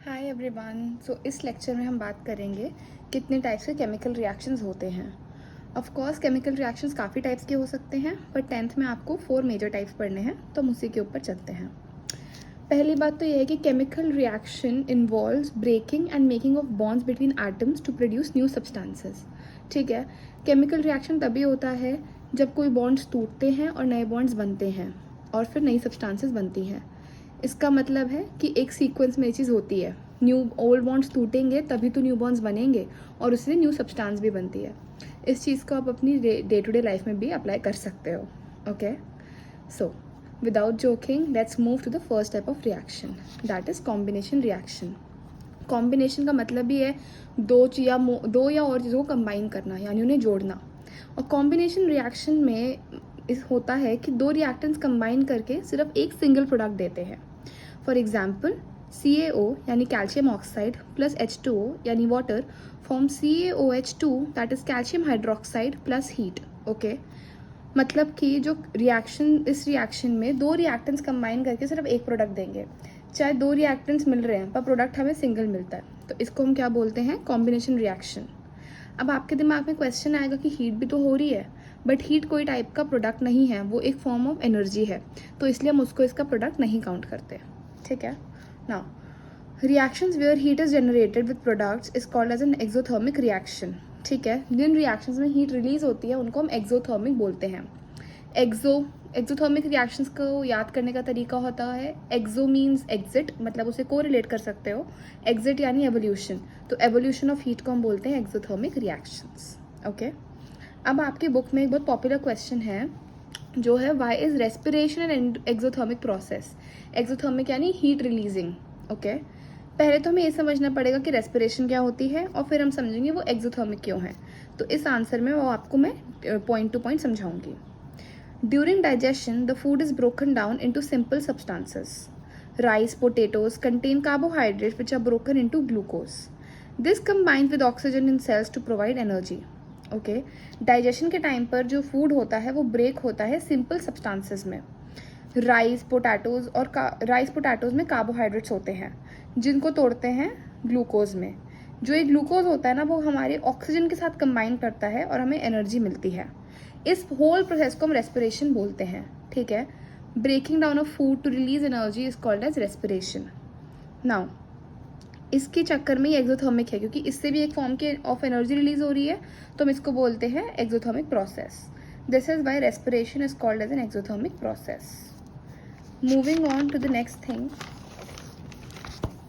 Hi everyone. सो इस lecture में हम बात करेंगे कितने टाइप्स के केमिकल रिएक्शंस होते हैं। ऑफ कोर्स केमिकल रिएक्शंस काफ़ी टाइप्स के हो सकते हैं, पर 10th में आपको 4 मेजर टाइप्स पढ़ने हैं, तो हम उसी के ऊपर चलते हैं। पहली बात तो ये है कि chemical reaction involves breaking and making of bonds between atoms to produce new substances. ठीक है, केमिकल रिएक्शन तभी होता है जब कोई बॉन्ड्स टूटते हैं और नए बॉन्ड्स बनते हैं और फिर नई सब्सटेंसेस बनती हैं। इसका मतलब है कि एक सीक्वेंस में ये चीज़ होती है, न्यू ओल्ड बॉन्ड्स टूटेंगे तभी तो न्यू बॉन्ड्स बनेंगे और उससे न्यू सब्सटेंस भी बनती है। इस चीज़ को आप अपनी डे टू डे लाइफ में भी अप्लाई कर सकते हो। Okay, so without joking let's move to the first type of reaction, that is combination reaction. Combination का मतलब ही है दो या और चीज़ों को कंबाइन करना, यानी उन्हें जोड़ना। और कॉम्बिनेशन रिएक्शन में इस होता है कि दो रिएक्टेंट्स कंबाइन करके सिर्फ एक सिंगल प्रोडक्ट देते हैं। फॉर एग्जाम्पल CaO यानी कैल्शियम ऑक्साइड प्लस H2O यानी water form CaOH2 that is calcium hydroxide plus heat. Okay, मतलब कि जो रिएक्शन, इस रिएक्शन में दो रिएक्टेंट्स कंबाइन करके सिर्फ एक प्रोडक्ट देंगे। चाहे दो रिएक्टेंट्स मिल रहे हैं पर प्रोडक्ट हमें सिंगल मिलता है, तो इसको हम क्या बोलते हैं? Combination reaction. अब आपके दिमाग में क्वेश्चन आएगा कि हीट भी तो हो रही है, बट हीट कोई टाइप का प्रोडक्ट नहीं है, वो एक फॉर्म ऑफ एनर्जी है, तो इसलिए हम उसको इसका प्रोडक्ट नहीं काउंट करते। ठीक है, now reactions where heat is generated with products is called as an exothermic reaction. ठीक है, जिन रिएक्शंस में हीट रिलीज होती है उनको हम एक्सोथर्मिक बोलते हैं। एक्सोथर्मिक रिएक्शंस को याद करने का तरीका होता है, एक्सो मीन्स एग्जिट, मतलब उसे को रिलेट कर सकते हो, एग्जिट यानी एवोल्यूशन, तो एवोल्यूशन ऑफ हीट को हम बोलते हैं एक्सोथर्मिक रिएक्शंस। ओके, अब आपकी बुक में एक बहुत पॉपुलर क्वेश्चन है जो है why is respiration and exothermic process. Exothermic यानी हीट रिलीजिंग। ओके, पहले तो हमें ये समझना पड़ेगा कि रेस्पिरेशन क्या होती है और फिर हम समझेंगे वो एक्सोथर्मिक क्यों है। तो इस आंसर में वो आपको मैं पॉइंट टू पॉइंट समझाऊंगी। During digestion, the food is broken down into simple substances. Rice, potatoes contain carbohydrates which are broken into glucose. This combines with oxygen in cells to provide energy. Okay, digestion के time पर जो food होता है वो break होता है simple substances में। Rice potatoes में कार्बोहाइड्रेट्स होते हैं जिनको तोड़ते हैं ग्लूकोज में। जो ये ग्लूकोज होता है ना, वो हमारे ऑक्सीजन के साथ कंबाइन करता है और हमें एनर्जी मिलती है। इस होल प्रोसेस को हम रेस्पिरेशन बोलते हैं। ठीक है, breaking down of food to release energy is called as respiration. Now इसके चक्कर में ये एक्सोथर्मिक है क्योंकि इससे भी एक फॉर्म के ऑफ एनर्जी रिलीज हो रही है, तो हम इसको बोलते हैं exothermic process. This is why respiration is called as an exothermic process. Moving on to the next thing,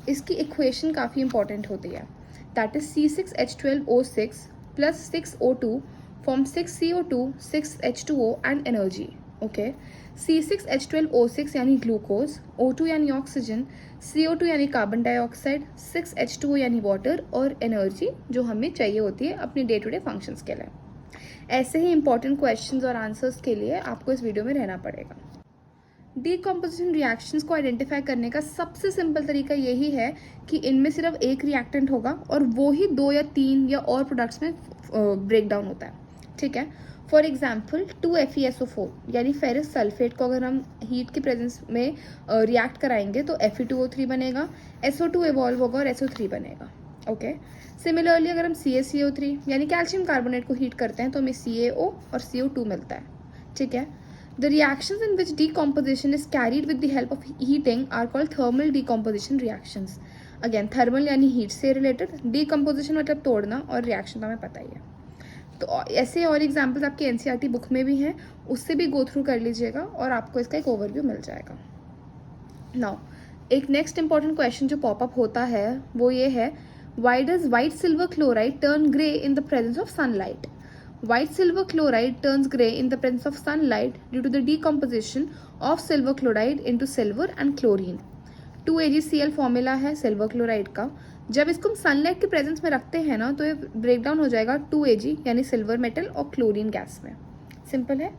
इसकी इक्वेशन काफ़ी इंपॉर्टेंट होती है, that is C6H12O6 plus 6O2 form 6CO2, 6H2O and energy. Okay, C6H12O6 यानी glucose, O2 यानी oxygen, CO2 यानी carbon dioxide, 6H2O यानी water और energy जो हमें चाहिए होती है अपनी डे टू डे फंक्शंस के लिए। ऐसे ही इंपॉर्टेंट क्वेश्चंस और आंसर्स के लिए आपको इस वीडियो में रहना पड़ेगा। डीकम्पोजिशन रिएक्शंस को आइडेंटिफाई करने का सबसे सिंपल तरीका यही है कि इनमें सिर्फ एक रिएक्टेंट होगा और वो ही 2 या 3 या और प्रोडक्ट्स में ब्रेक डाउन होता है। ठीक है, फॉर एग्जाम्पल 2FeSO4 यानी फेरस सल्फेट को अगर हम हीट के प्रेजेंस में रिएक्ट कराएंगे तो Fe2O3 बनेगा, SO2 इवॉल्व होगा और SO3 बनेगा। ओके, सिमिलरली अगर हम CaCO3 यानी कैल्शियम कार्बोनेट को हीट करते हैं तो हमें CaO और CO2 मिलता है। ठीक है, the reactions in which decomposition is carried with the help of heating are called thermal decomposition reactions. Again thermal यानी हीट से रिलेटेड, डीकम्पोजिशन मतलब तोड़ना, और रिएक्शन तो हमें पता ही है। तो ऐसे और एग्जाम्पल्स आपकी NCERT बुक में भी हैं, उससे भी गो थ्रू कर लीजिएगा और आपको इसका एक ओवरव्यू मिल जाएगा। नाउ एक नेक्स्ट इंपॉर्टेंट क्वेश्चन जो पॉपअप होता है वो ये है, why does white silver chloride turn grey in the presence of sunlight. White silver chloride turns gray in the presence of sunlight due to the decomposition of silver chloride into silver and chlorine. 2AgCl formula है silver chloride का। जब इसको हम sunlight के presence में रखते हैं ना, तो ये ब्रेक डाउन हो जाएगा 2Ag यानी सिल्वर मेटल और क्लोरीन गैस में। सिंपल है।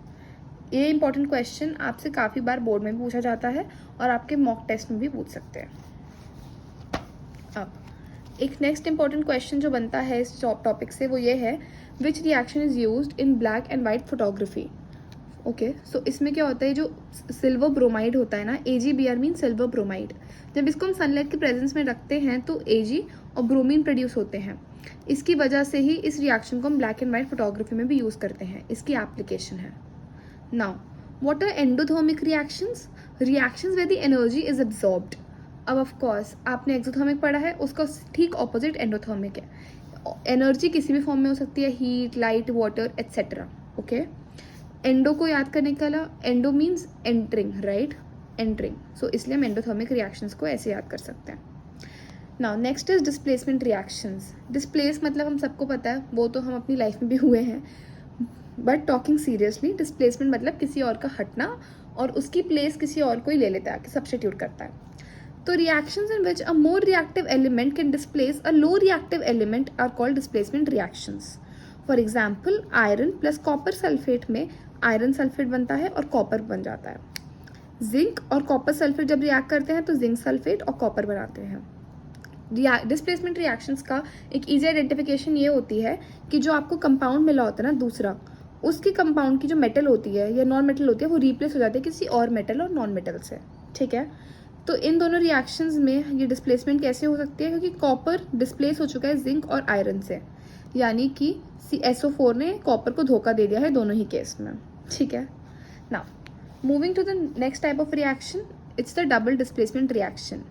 ये इंपॉर्टेंट क्वेश्चन आपसे काफ़ी बार बोर्ड में भी पूछा जाता है और आपके मॉक टेस्ट में भी पूछ सकते हैं। अब एक नेक्स्ट इंपॉर्टेंट क्वेश्चन जो बनता है इस टॉपिक से वो ये है, which reaction is used in black and white photography. Okay, so इसमें क्या होता है, जो सिल्वर ब्रोमाइड होता है ना, AgBr मीन सिल्वर ब्रोमाइड, जब इसको हम सनलाइट के प्रेजेंस में रखते हैं तो Ag और ब्रोमीन प्रोड्यूस होते हैं। इसकी वजह से ही इस रिएक्शन को हम ब्लैक एंड वाइट फोटोग्राफी में भी यूज़ करते हैं, इसकी एप्लीकेशन है। Now what are endothermic reactions? Reactions where the energy is absorbed. अब ऑफ कोर्स आपने एक्सोथर्मिक पढ़ा है, उसका ठीक ऑपोजिट एंडोथर्मिक है। एनर्जी किसी भी फॉर्म में हो सकती है, heat, light, water etcetera. Okay, endo को याद करने के अलावा endo means entering, right, entering. So इसलिए हम एंडोथर्मिक रिएक्शंस को ऐसे याद कर सकते हैं। Now next is displacement reactions. Displace मतलब हम सबको पता है, वो तो हम अपनी लाइफ में भी हुए हैं, बट टॉकिंग सीरियसली, डिस्प्लेसमेंट मतलब किसी और का हटना और उसकी प्लेस किसी और को ही ले लेता है, कि सब्स्टिट्यूट करता है। तो reactions in which a more reactive element can displace a low reactive element are called displacement reactions. For example, iron plus copper sulfate में आयरन सल्फेट बनता है और कॉपर बन जाता है। जिंक और कॉपर सल्फेट जब रिएक्ट करते हैं तो जिंक सल्फेट और कॉपर बनाते हैं। डिस्प्लेसमेंट रिएक्शंस का एक ईजी आइडेंटिफिकेशन ये होती है कि जो आपको कंपाउंड मिला होता है ना दूसरा, उसकी कंपाउंड की जो मेटल होती है या नॉन मेटल होती है वो रिप्लेस हो जाती है किसी और मेटल और नॉन मेटल से। ठीक है, तो इन दोनों रिएक्शंस में ये डिस्प्लेसमेंट कैसे हो सकती है, क्योंकि कॉपर डिस्प्लेस हो चुका है जिंक और आयरन से, यानी कि SO4 ने कॉपर को धोखा दे दिया है दोनों ही केस में। ठीक है, now moving to the next type of reaction, it's the double displacement reaction.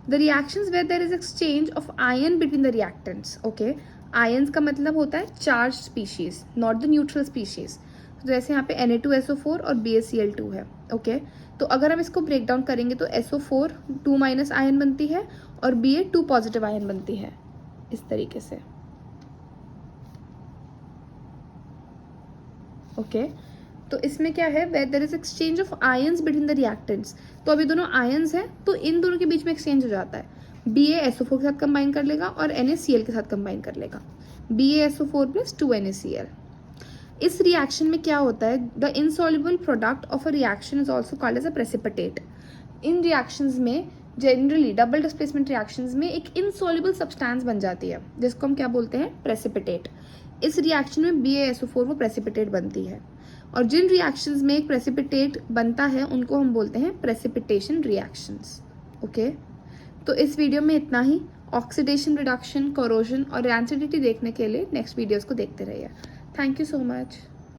The reactions where there is exchange of ion between the reactants. Okay, ions का मतलब होता है charge species, not the neutral species. जैसे यहाँ पे Na2SO4 और BaCl2 है। Okay, तो अगर हम इसको ब्रेक डाउन करेंगे तो SO4 2- आयन बनती है और Ba 2 आयन बनती है, इस तरीके से। ओके, तो इसमें क्या है, where there is exchange of ions between the reactants. तो अभी दोनों आयन्स हैं तो इन दोनों के बीच में एक्सचेंज हो जाता है। Ba SO4 के साथ कंबाइन कर लेगा और NaCl के साथ कंबाइन कर लेगा, BaSO4 + 2NaCl। इस रिएक्शन में क्या होता है, the insoluble product of a reaction is also called as a precipitate. इन रिएक्शंस में जनरली डबल डिस्प्लेसमेंट रिएक्शंस में एक इनसॉल्युबल सब्सटेंस बन जाती है जिसको हम क्या बोलते हैं, प्रेसिपिटेट। इस रिएक्शन में BaSO4 वो प्रेसिपिटेट बनती है, और जिन रिएक्शंस में एक प्रेसिपिटेट बनता है उनको हम बोलते हैं प्रेसिपिटेशन रिएक्शंस। ओके, तो इस वीडियो में इतना ही। ऑक्सीडेशन, रिडक्शन, कोरोजन और रैंसिडिटी देखने के लिए नेक्स्ट वीडियोस को देखते रहिए। Thank you so much.